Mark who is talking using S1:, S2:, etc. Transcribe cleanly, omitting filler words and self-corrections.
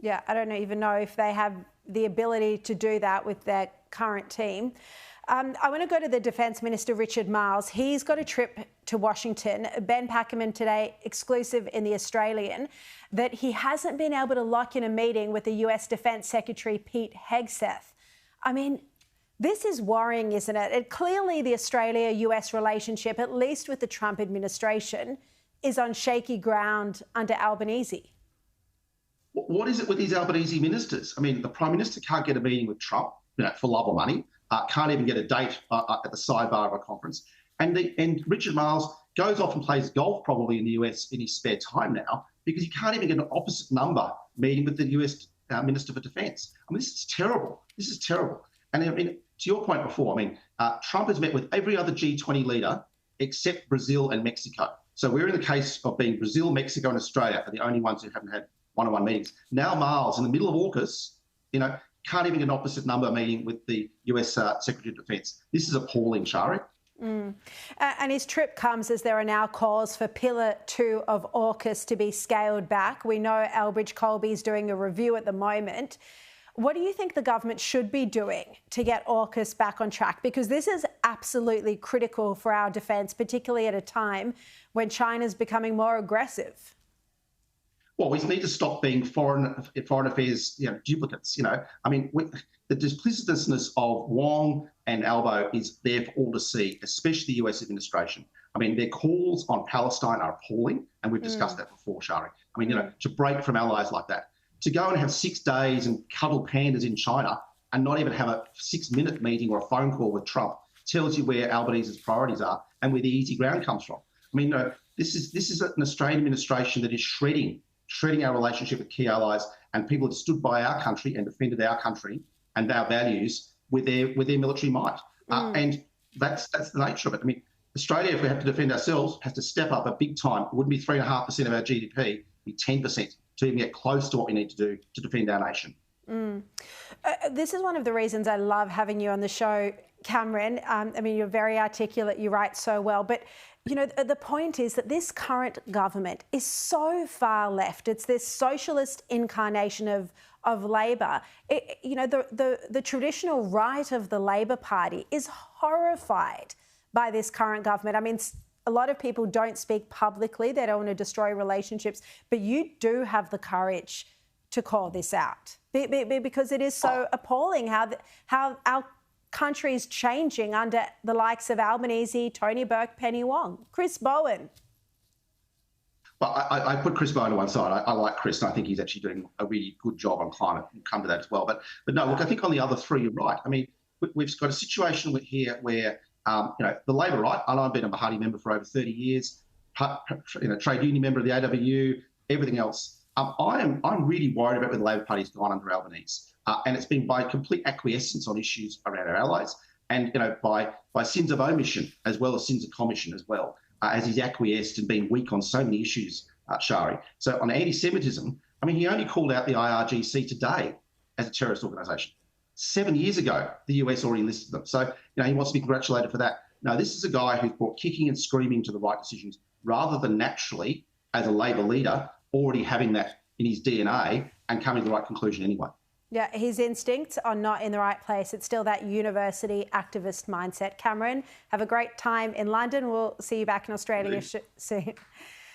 S1: Yeah, I don't even know if they have the ability to do that with their current team. I want to go to the Defence Minister Richard Marles. He's got a trip to Washington. Ben Packerman today, exclusive in The Australian, that he hasn't been able to lock in a meeting with the US Defence Secretary Pete Hegseth. I mean, this is worrying, isn't it? Clearly the Australia-US relationship, at least with the Trump administration, is on shaky ground under Albanese.
S2: What is it with these Albanese ministers? I mean, the Prime Minister can't get a meeting with Trump, for love or money, can't even get a date at the sidebar of a conference. And Richard Marles goes off and plays golf probably in the US in his spare time now because he can't even get an opposite number meeting with the US Minister for Defence. I mean, this is terrible. This is terrible. And I mean, to your point before, Trump has met with every other G20 leader except Brazil and Mexico. So we're in the case of being Brazil, Mexico and Australia are the only ones who haven't had one-on-one meetings. Now Marles, in the middle of AUKUS, can't even get an opposite number meeting with the US Secretary of Defence. This is appalling, Sharri.
S1: And his trip comes as there are now calls for Pillar 2 of AUKUS to be scaled back. We know Elbridge Colby's doing a review at the moment. What do you think the government should be doing to get AUKUS back on track? Because this is absolutely critical for our defence, particularly at a time when China's becoming more aggressive.
S2: Well, we need to stop being foreign affairs duplicates. I mean, the duplicitousness of Wong and Albo is there for all to see, especially the US administration. I mean, their calls on Palestine are appalling, and we've discussed that before, Sharri. I mean, to break from allies like that, to go and have 6 days and cuddle pandas in China and not even have a 6-minute meeting or a phone call with Trump tells you where Albanese's priorities are and where the easy ground comes from. I mean, this is an Australian administration that is shredding our relationship with key allies and people that stood by our country and defended our country and our values with their military might. And that's the nature of it. I mean, Australia, if we have to defend ourselves, has to step up a big time. It wouldn't be 3.5% of our GDP, it'd be 10% to even get close to what we need to do to defend our nation.
S1: This is one of the reasons I love having you on the show, Cameron. I mean, you're very articulate, you write so well, but the point is that this current government is so far left. It's this socialist incarnation of Labor. The traditional right of the Labor Party is horrified by this current government. I mean, a lot of people don't speak publicly. They don't want to destroy relationships, but you do have the courage to call this out because it is so appalling how our country is changing under the likes of Albanese, Tony Burke, Penny Wong, Chris Bowen.
S2: Well, I put Chris Bowen to one side. I like Chris, and I think he's actually doing a really good job on climate. We'll come to that as well. But no, look, I think on the other three, you're right. I mean, we've got a situation here where the Labor right, and I've been a Mahdi member for over 30 years, trade union member of the AWU, everything else. I'm really worried about where the Labor Party's gone under Albanese. And it's been by complete acquiescence on issues around our allies and, by sins of omission as well as sins of commission as well, as he's acquiesced and been weak on so many issues, Sharri. So on anti-Semitism, I mean, he only called out the IRGC today as a terrorist organisation. 7 years ago, the US already listed them. So, he wants to be congratulated for that. No, this is a guy who's brought kicking and screaming to the right decisions rather than naturally, as a Labor leader, already having that in his DNA and coming to the right conclusion anyway.
S1: Yeah, his instincts are not in the right place. It's still that university activist mindset. Cameron, have a great time in London. We'll see you back in Australia soon.